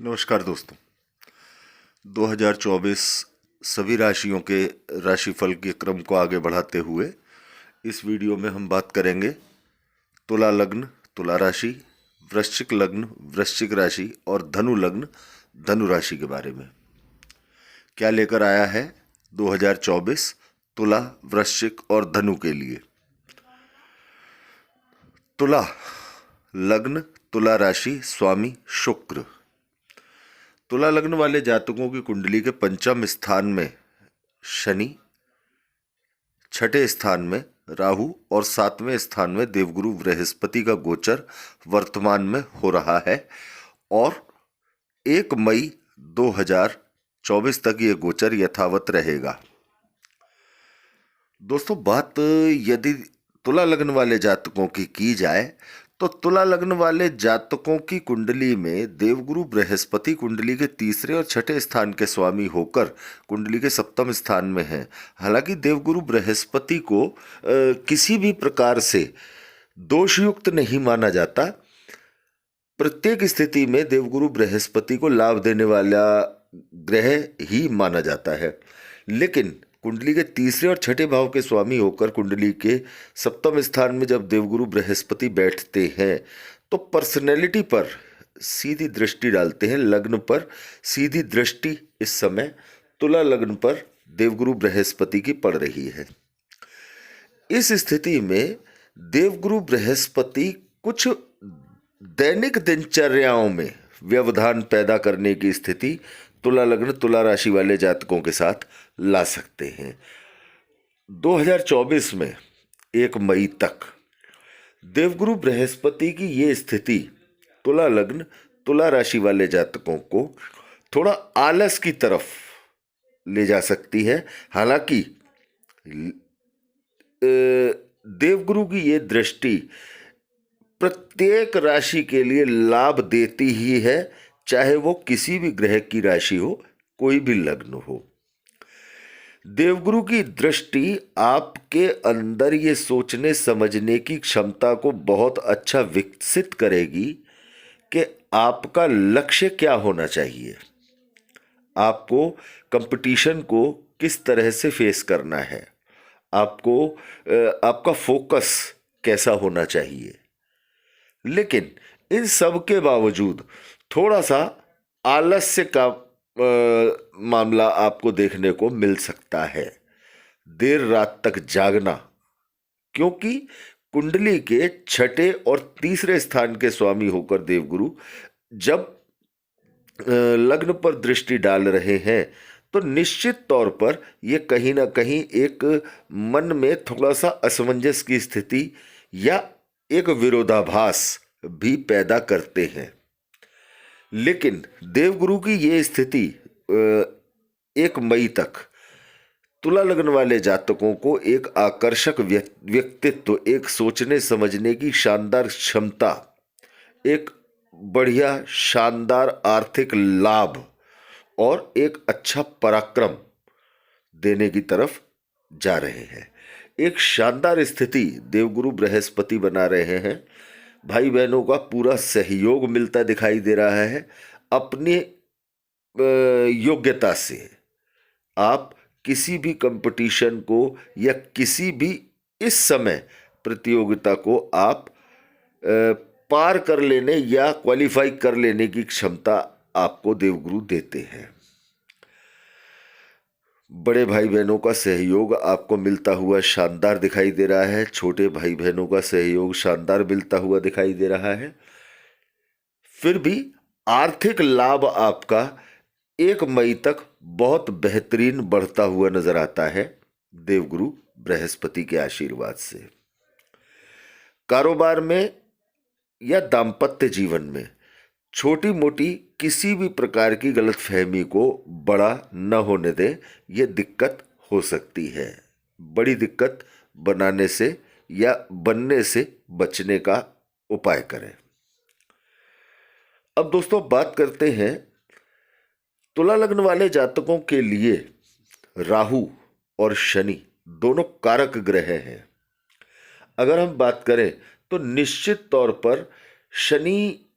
नमस्कार दोस्तों। 2024 सभी राशियों के राशिफल के क्रम को आगे बढ़ाते हुए इस वीडियो में हम बात करेंगे तुला लग्न तुला राशि, वृश्चिक लग्न वृश्चिक राशि और धनु लग्न धनु राशि के बारे में। क्या लेकर आया है 2024 तुला, वृश्चिक और धनु के लिए। तुला लग्न, तुला राशि, स्वामी शुक्र। तुला लग्न वाले जातकों की कुंडली के पंचम स्थान में शनि, छठे स्थान में राहु और सातवें स्थान में देवगुरु बृहस्पति का गोचर वर्तमान में हो रहा है और 1 मई 2024 तक ये गोचर यथावत रहेगा। दोस्तों, बात यदि तुला लग्न वाले जातकों की जाए तो तुला लग्न वाले जातकों की कुंडली में देवगुरु बृहस्पति कुंडली के तीसरे और छठे स्थान के स्वामी होकर कुंडली के सप्तम स्थान में हैं। हालांकि देवगुरु बृहस्पति को किसी भी प्रकार से दोषयुक्त नहीं माना जाता। प्रत्येक स्थिति में देवगुरु बृहस्पति को लाभ देने वाला ग्रह ही माना जाता है, लेकिन कुंडली के तीसरे और छठे भाव के स्वामी होकर कुंडली के सप्तम स्थान में जब देवगुरु बृहस्पति बैठते हैं तो पर्सनैलिटी पर सीधी दृष्टि डालते हैं। लग्न पर सीधी दृष्टि इस समय तुला लग्न पर देवगुरु बृहस्पति की पड़ रही है। इस स्थिति में देवगुरु बृहस्पति कुछ दैनिक दिनचर्याओं में व्यवधान पैदा करने की स्थिति तुला लग्न तुला राशि वाले जातकों के साथ ला सकते हैं। 2024 में 1 मई तक देवगुरु बृहस्पति की ये स्थिति तुला लग्न तुला राशि वाले जातकों को थोड़ा आलस की तरफ ले जा सकती है। हालांकि देवगुरु की ये दृष्टि प्रत्येक राशि के लिए लाभ देती ही है, चाहे वो किसी भी ग्रह की राशि हो, कोई भी लग्न हो। देवगुरु की दृष्टि आपके अंदर ये सोचने समझने की क्षमता को बहुत अच्छा विकसित करेगी कि आपका लक्ष्य क्या होना चाहिए, आपको कंपटीशन को किस तरह से फेस करना है, आपको आपका फोकस कैसा होना चाहिए। लेकिन इन सब के बावजूद थोड़ा सा आलस्य का मामला आपको देखने को मिल सकता है। देर रात तक जागना, क्योंकि कुंडली के छठे और तीसरे स्थान के स्वामी होकर देवगुरु जब लग्न पर दृष्टि डाल रहे हैं तो निश्चित तौर पर यह कहीं ना कहीं एक मन में थोड़ा सा असमंजस की स्थिति या एक विरोधाभास भी पैदा करते हैं। लेकिन देवगुरु की ये स्थिति 1 मई तक तुला लग्न वाले जातकों को एक आकर्षक व्यक्तित्व, एक सोचने समझने की शानदार क्षमता, एक बढ़िया शानदार आर्थिक लाभ और एक अच्छा पराक्रम देने की तरफ जा रहे हैं। एक शानदार स्थिति देवगुरु बृहस्पति बना रहे हैं। भाई बहनों का पूरा सहयोग मिलता दिखाई दे रहा है। अपने योग्यता से आप किसी भी कंपटीशन को या किसी भी इस समय प्रतियोगिता को आप पार कर लेने या क्वालिफाई कर लेने की क्षमता आपको देवगुरु देते हैं। बड़े भाई बहनों का सहयोग आपको मिलता हुआ शानदार दिखाई दे रहा है। छोटे भाई बहनों का सहयोग शानदार मिलता हुआ दिखाई दे रहा है। फिर भी आर्थिक लाभ आपका 1 मई तक बहुत बेहतरीन बढ़ता हुआ नजर आता है देवगुरु बृहस्पति के आशीर्वाद से। कारोबार में या दाम्पत्य जीवन में छोटी मोटी किसी भी प्रकार की गलतफहमी को बड़ा न होने दें, यह दिक्कत हो सकती है। बड़ी दिक्कत बनाने से या बनने से बचने का उपाय करें। अब दोस्तों, बात करते हैं तुला लग्न वाले जातकों के लिए राहु और शनि दोनों कारक ग्रह हैं। अगर हम बात करें तो निश्चित तौर पर शनि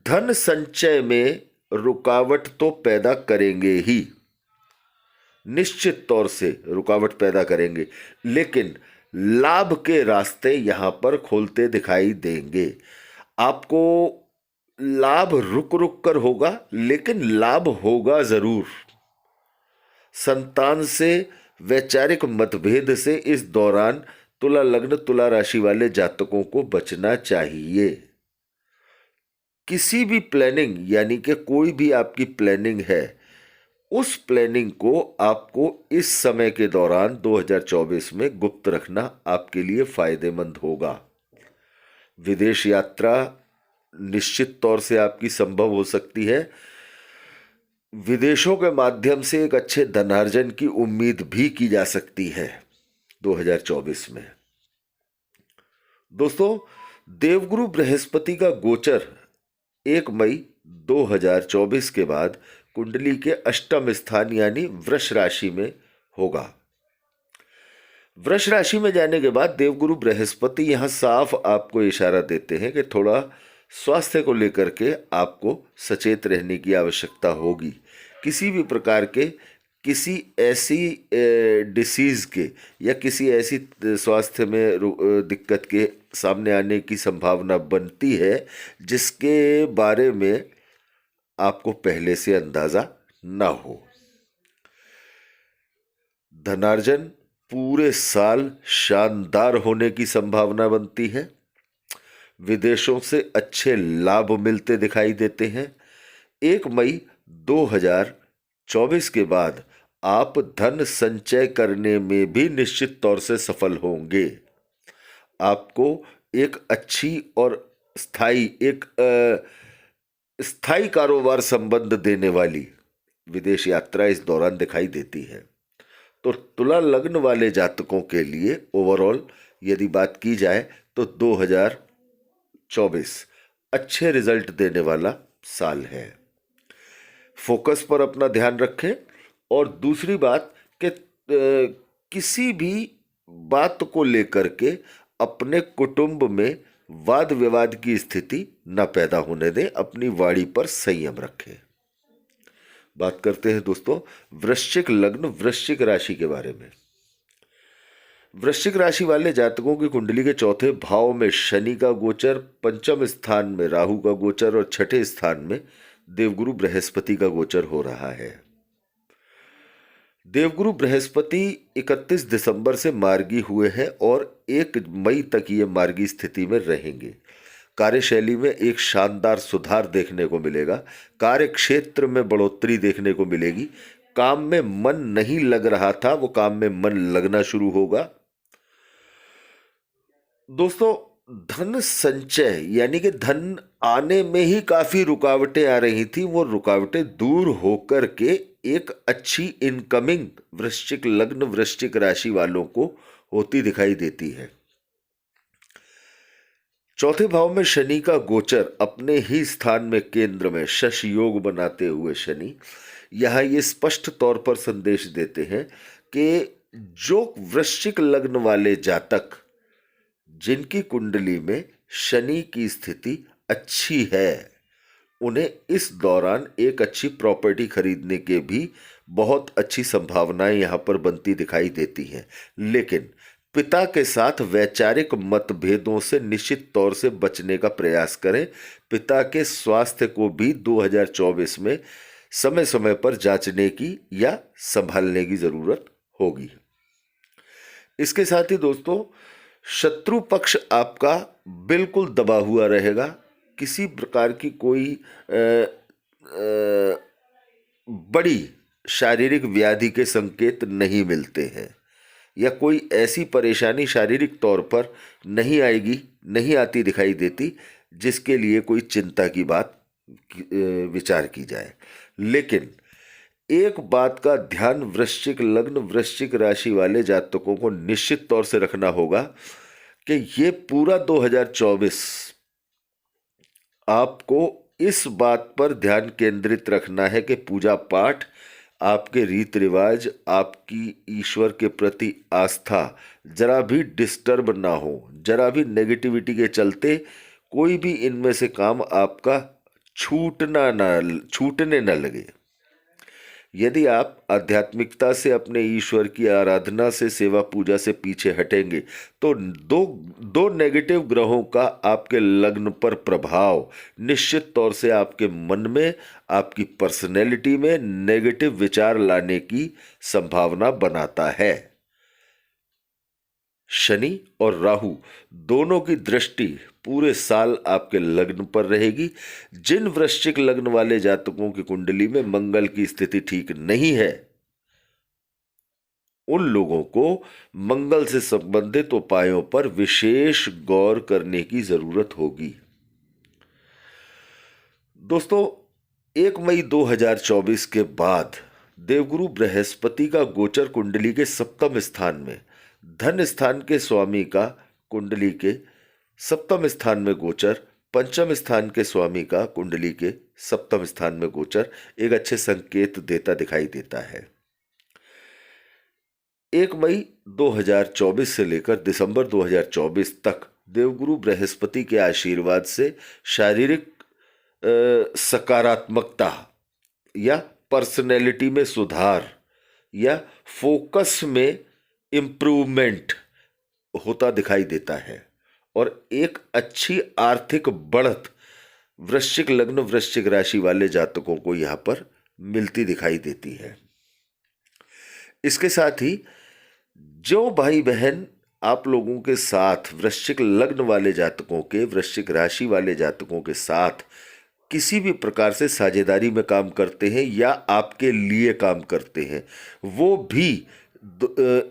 धन संचय में रुकावट तो पैदा करेंगे ही, निश्चित तौर से रुकावट पैदा करेंगे, लेकिन लाभ के रास्ते यहां पर खोलते दिखाई देंगे। आपको लाभ रुक रुक कर होगा, लेकिन लाभ होगा जरूर। संतान से, वैचारिक मतभेद से इस दौरान तुला लग्न तुला राशि वाले जातकों को बचना चाहिए। किसी भी प्लानिंग, यानी कि कोई भी आपकी प्लानिंग है, उस प्लानिंग को आपको इस समय के दौरान 2024 में गुप्त रखना आपके लिए फायदेमंद होगा। विदेश यात्रा निश्चित तौर से आपकी संभव हो सकती है। विदेशों के माध्यम से एक अच्छे धनार्जन की उम्मीद भी की जा सकती है 2024 में। दोस्तों, देवगुरु बृहस्पति का गोचर 1 मई 2024 के बाद कुंडली के अष्टम स्थान यानी वृष राशि में होगा। वृष राशि में जाने के बाद देवगुरु बृहस्पति यहां साफ आपको इशारा देते हैं कि थोड़ा स्वास्थ्य को लेकर के आपको सचेत रहने की आवश्यकता होगी। किसी भी प्रकार के किसी ऐसी डिसीज के या किसी ऐसी स्वास्थ्य में दिक्कत के सामने आने की संभावना बनती है जिसके बारे में आपको पहले से अंदाजा ना हो। धनार्जन पूरे साल शानदार होने की संभावना बनती है। विदेशों से अच्छे लाभ मिलते दिखाई देते हैं। 1 मई 2024 के बाद आप धन संचय करने में भी निश्चित तौर से सफल होंगे। आपको एक अच्छी और स्थायी कारोबार संबंध देने वाली विदेश यात्रा इस दौरान दिखाई देती है। तो तुला लग्न वाले जातकों के लिए ओवरऑल यदि बात की जाए तो 2024 अच्छे रिजल्ट देने वाला साल है। फोकस पर अपना ध्यान रखें। और दूसरी बात कि किसी भी बात को लेकर के अपने कुटुंब में वाद विवाद की स्थिति न पैदा होने दें। अपनी वाणी पर संयम रखें। बात करते हैं दोस्तों वृश्चिक लग्न वृश्चिक राशि के बारे में। वृश्चिक राशि वाले जातकों की कुंडली के चौथे भाव में शनि का गोचर, पंचम स्थान में राहु का गोचर और छठे स्थान में देवगुरु बृहस्पति का गोचर हो रहा है। देवगुरु बृहस्पति 31 दिसंबर से मार्गी हुए हैं और 1 मई तक ये मार्गी स्थिति में रहेंगे। कार्यशैली में एक शानदार सुधार देखने को मिलेगा। कार्य क्षेत्र में बढ़ोतरी देखने को मिलेगी। काम में मन नहीं लग रहा था, वो काम में मन लगना शुरू होगा। दोस्तों, धन संचय यानी कि धन आने में ही काफी रुकावटें आ रही थी, वो रुकावटें दूर होकर के एक अच्छी इनकमिंग वृश्चिक लग्न वृश्चिक राशि वालों को होती दिखाई देती है। चौथे भाव में शनि का गोचर अपने ही स्थान में केंद्र में शश योग बनाते हुए शनि यहां ये स्पष्ट तौर पर संदेश देते हैं कि जो वृश्चिक लग्न वाले जातक जिनकी कुंडली में शनि की स्थिति अच्छी है, उन्हें इस दौरान एक अच्छी प्रॉपर्टी खरीदने के भी बहुत अच्छी संभावनाएं यहां पर बनती दिखाई देती हैं। लेकिन पिता के साथ वैचारिक मतभेदों से निश्चित तौर से बचने का प्रयास करें। पिता के स्वास्थ्य को भी 2024 में समय समय पर जांचने की या संभालने की जरूरत होगी। इसके साथ ही दोस्तों, शत्रु पक्ष आपका बिल्कुल दबा हुआ रहेगा। किसी प्रकार की कोई बड़ी शारीरिक व्याधि के संकेत नहीं मिलते हैं या कोई ऐसी परेशानी शारीरिक तौर पर नहीं आती दिखाई देती जिसके लिए कोई चिंता की बात विचार की जाए। लेकिन एक बात का ध्यान वृश्चिक लग्न वृश्चिक राशि वाले जातकों को निश्चित तौर से रखना होगा कि ये पूरा 2024 आपको इस बात पर ध्यान केंद्रित रखना है कि पूजा पाठ, आपके रीति रिवाज, आपकी ईश्वर के प्रति आस्था जरा भी डिस्टर्ब ना हो। जरा भी नेगेटिविटी के चलते कोई भी इनमें से काम आपका छूटने न लगे। यदि आप आध्यात्मिकता से, अपने ईश्वर की आराधना से, सेवा पूजा से पीछे हटेंगे तो दो दो नेगेटिव ग्रहों का आपके लग्न पर प्रभाव निश्चित तौर से आपके मन में, आपकी पर्सनैलिटी में नेगेटिव विचार लाने की संभावना बनाता है। शनि और राहु दोनों की दृष्टि पूरे साल आपके लग्न पर रहेगी। जिन वृश्चिक लग्न वाले जातकों की कुंडली में मंगल की स्थिति ठीक नहीं है, उन लोगों को मंगल से संबंधित उपायों पर विशेष गौर करने की जरूरत होगी। दोस्तों, 1 मई 2024 के बाद देवगुरु बृहस्पति का गोचर कुंडली के सप्तम स्थान में, धन स्थान के स्वामी का कुंडली के सप्तम स्थान में गोचर, पंचम स्थान के स्वामी का कुंडली के सप्तम स्थान में गोचर एक अच्छे संकेत देता दिखाई देता है। 1 मई 2024 से लेकर दिसंबर 2024 तक देवगुरु बृहस्पति के आशीर्वाद से शारीरिक सकारात्मकता या पर्सनैलिटी में सुधार या फोकस में इंप्रूवमेंट होता दिखाई देता है और एक अच्छी आर्थिक बढ़त वृश्चिक लग्न, वृश्चिक राशि वाले जातकों को यहां पर मिलती दिखाई देती है। इसके साथ ही जो भाई बहन आप लोगों के साथ, वृश्चिक लग्न वाले जातकों के, वृश्चिक राशि वाले जातकों के साथ किसी भी प्रकार से साझेदारी में काम करते हैं या आपके लिए काम करते हैं, वो भी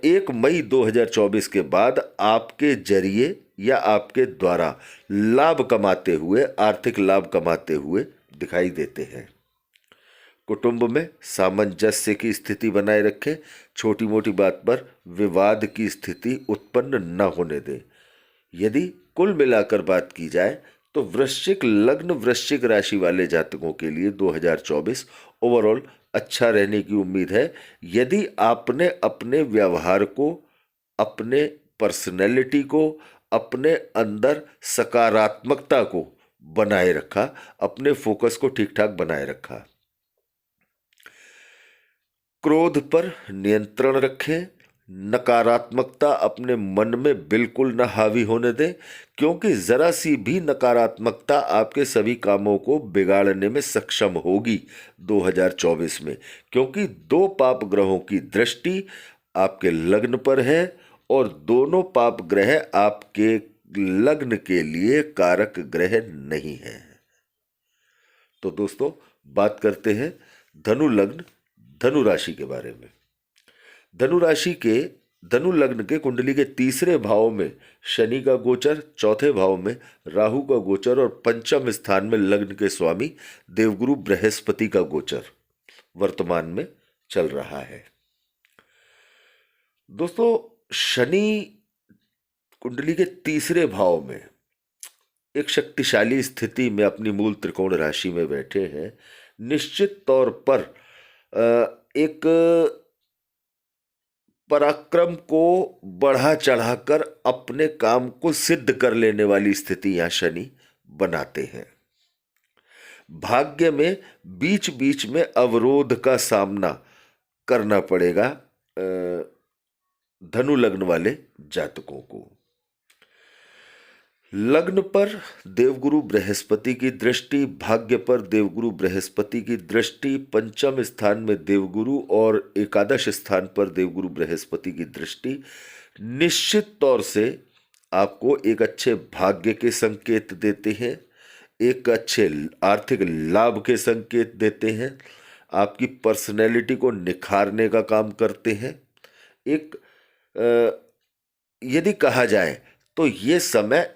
1 मई 2024 के बाद आपके जरिए या आपके द्वारा लाभ कमाते हुए, आर्थिक लाभ कमाते हुए दिखाई देते हैं। कुटुंब में सामंजस्य की स्थिति बनाए रखें, छोटी मोटी बात पर विवाद की स्थिति उत्पन्न न होने दें। यदि कुल मिलाकर बात की जाए तो वृश्चिक लग्न, वृश्चिक राशि वाले जातकों के लिए 2024 ओवरऑल अच्छा रहने की उम्मीद है। यदि आपने अपने व्यवहार को, अपने पर्सनैलिटी को, अपने अंदर सकारात्मकता को बनाए रखा, अपने फोकस को ठीक ठाक बनाए रखा। क्रोध पर नियंत्रण रखें, नकारात्मकता अपने मन में बिल्कुल न हावी होने दें, क्योंकि जरा सी भी नकारात्मकता आपके सभी कामों को बिगाड़ने में सक्षम होगी 2024 में, क्योंकि 2 पाप ग्रहों की दृष्टि आपके लग्न पर है और दोनों पाप ग्रह आपके लग्न के लिए कारक ग्रह नहीं है। तो दोस्तों, बात करते हैं धनु लग्न, धनु राशि के बारे में। धनु राशि के, धनु लग्न के कुंडली के तीसरे भाव में शनि का गोचर, चौथे भाव में राहु का गोचर और पंचम स्थान में लग्न के स्वामी देवगुरु बृहस्पति का गोचर वर्तमान में चल रहा है। दोस्तों, शनि कुंडली के तीसरे भाव में एक शक्तिशाली स्थिति में अपनी मूल त्रिकोण राशि में बैठे हैं। निश्चित तौर पर एक पराक्रम को बढ़ा चढ़ाकर अपने काम को सिद्ध कर लेने वाली स्थिति यहां शनि बनाते हैं। भाग्य में बीच बीच में अवरोध का सामना करना पड़ेगा धनु लग्न वाले जातकों को। लग्न पर देवगुरु बृहस्पति की दृष्टि, भाग्य पर देवगुरु बृहस्पति की दृष्टि, पंचम स्थान में देवगुरु और एकादश स्थान पर देवगुरु बृहस्पति की दृष्टि निश्चित तौर से आपको एक अच्छे भाग्य के संकेत देते हैं, एक अच्छे आर्थिक लाभ के संकेत देते हैं, आपकी पर्सनैलिटी को निखारने का काम करते हैं। एक यदि कहा जाए तो ये समय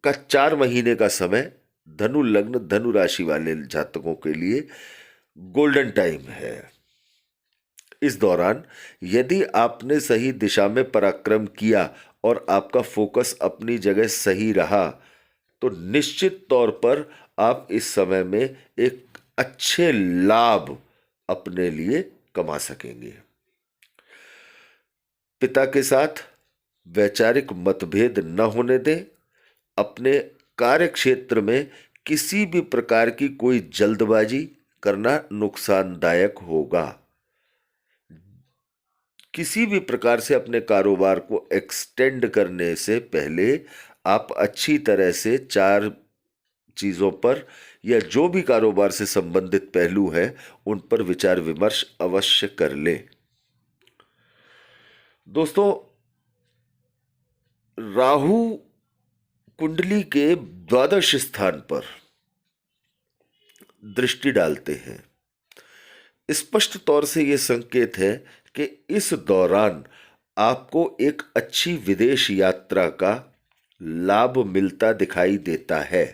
का 4 महीने का समय धनु लग्न, धनु राशि वाले जातकों के लिए गोल्डन टाइम है। इस दौरान यदि आपने सही दिशा में पराक्रम किया और आपका फोकस अपनी जगह सही रहा तो निश्चित तौर पर आप इस समय में एक अच्छे लाभ अपने लिए कमा सकेंगे। पिता के साथ वैचारिक मतभेद न होने दें। अपने कार्य क्षेत्र में किसी भी प्रकार की कोई जल्दबाजी करना नुकसानदायक होगा। किसी भी प्रकार से अपने कारोबार को एक्सटेंड करने से पहले आप अच्छी तरह से 4 चीजों पर या जो भी कारोबार से संबंधित पहलू है उन पर विचार विमर्श अवश्य कर लें। दोस्तों, राहु कुंडली के द्वादश स्थान पर दृष्टि डालते हैं। स्पष्ट तौर से यह संकेत है कि इस दौरान आपको एक अच्छी विदेश यात्रा का लाभ मिलता दिखाई देता है।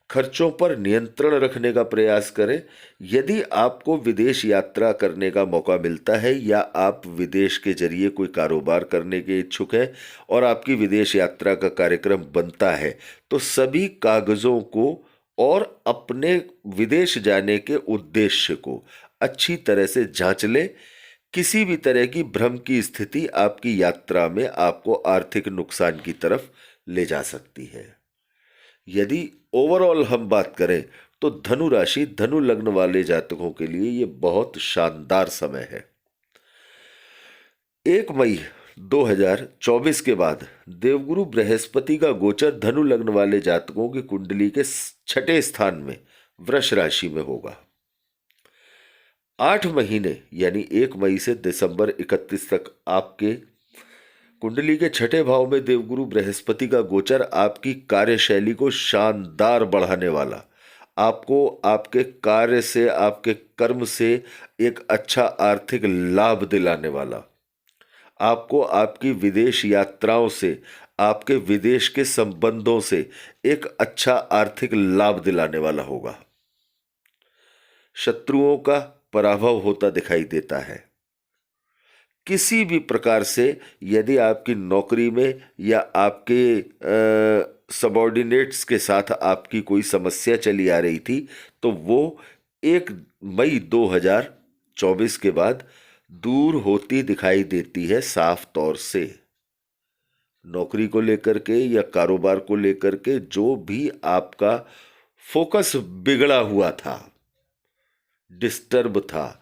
खर्चों पर नियंत्रण रखने का प्रयास करें। यदि आपको विदेश यात्रा करने का मौका मिलता है या आप विदेश के जरिए कोई कारोबार करने के इच्छुक हैं और आपकी विदेश यात्रा का कार्यक्रम बनता है, तो सभी कागजों को और अपने विदेश जाने के उद्देश्य को अच्छी तरह से जांच लें। किसी भी तरह की भ्रम की स्थिति आपकी यात्रा में आपको आर्थिक नुकसान की तरफ ले जा सकती है। यदि ओवरऑल हम बात करें तो धनु राशि, धनु लग्न वाले जातकों के लिए यह बहुत शानदार समय है। 1 मई 2024 के बाद देवगुरु बृहस्पति का गोचर धनु लग्न वाले जातकों की कुंडली के 6ठे स्थान में वृष राशि में होगा। 8 महीने यानी 1 मई से दिसंबर 31 तक आपके कुंडली के 6ठे भाव में देवगुरु बृहस्पति का गोचर आपकी कार्यशैली को शानदार बढ़ाने वाला, आपको आपके कार्य से, आपके कर्म से एक अच्छा आर्थिक लाभ दिलाने वाला, आपको आपकी विदेश यात्राओं से, आपके विदेश के संबंधों से एक अच्छा आर्थिक लाभ दिलाने वाला होगा। शत्रुओं का पराभव होता दिखाई देता है। किसी भी प्रकार से यदि आपकी नौकरी में या आपके सबॉर्डिनेट्स के साथ आपकी कोई समस्या चली आ रही थी, तो वो 1 मई 2024 के बाद दूर होती दिखाई देती है साफ तौर से। नौकरी को लेकर के या कारोबार को लेकर के जो भी आपका फोकस बिगड़ा हुआ था, डिस्टर्ब था,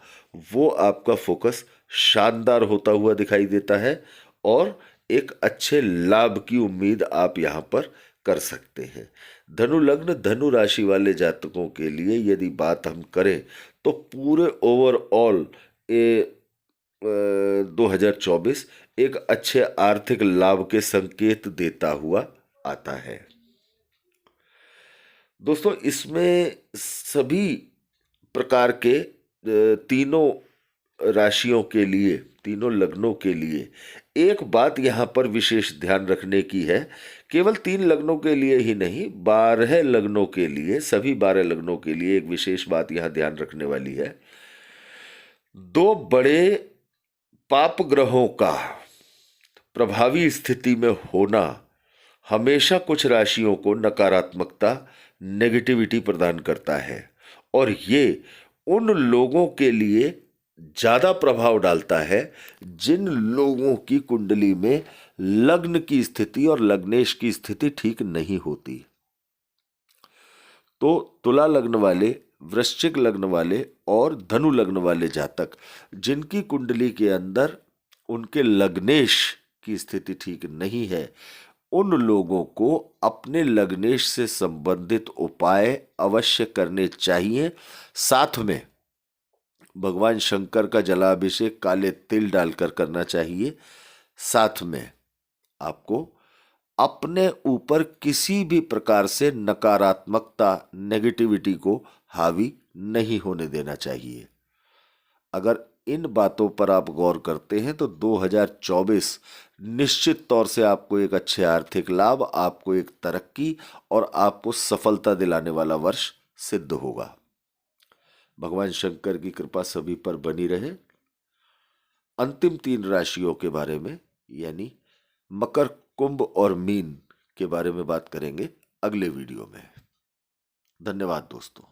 वो आपका फोकस शानदार होता हुआ दिखाई देता है और एक अच्छे लाभ की उम्मीद आप यहां पर कर सकते हैं। धनु लग्न, धनु राशि वाले जातकों के लिए यदि बात हम करें तो पूरे ओवरऑल 2024 एक अच्छे आर्थिक लाभ के संकेत देता हुआ आता है। दोस्तों, इसमें सभी प्रकार के तीनों राशियों के लिए, तीनों लग्नों के लिए एक बात यहां पर विशेष ध्यान रखने की है। केवल 3 लग्नों के लिए ही नहीं, 12 लग्नों के लिए, सभी 12 लग्नों के लिए एक विशेष बात यहां ध्यान रखने वाली है। 2 बड़े पाप ग्रहों का प्रभावी स्थिति में होना हमेशा कुछ राशियों को नकारात्मकता, नेगेटिविटी प्रदान करता है और ये उन लोगों के लिए ज्यादा प्रभाव डालता है जिन लोगों की कुंडली में लग्न की स्थिति और लग्नेश की स्थिति ठीक नहीं होती। तो तुला लग्न वाले, वृश्चिक लग्न वाले और धनु लग्न वाले जातक जिनकी कुंडली के अंदर उनके लग्नेश की स्थिति ठीक नहीं है, उन लोगों को अपने लग्नेश से संबंधित उपाय अवश्य करने चाहिए। साथ में भगवान शंकर का जलाभिषेक काले तिल डालकर करना चाहिए। साथ में आपको अपने ऊपर किसी भी प्रकार से नकारात्मकता, नेगेटिविटी को हावी नहीं होने देना चाहिए। अगर इन बातों पर आप गौर करते हैं तो 2024 निश्चित तौर से आपको एक अच्छे आर्थिक लाभ, आपको एक तरक्की और आपको सफलता दिलाने वाला वर्ष सिद्ध होगा। भगवान शंकर की कृपा सभी पर बनी रहे। अंतिम 3 राशियों के बारे में यानी मकर, कुंभ और मीन के बारे में बात करेंगे अगले वीडियो में। धन्यवाद दोस्तों।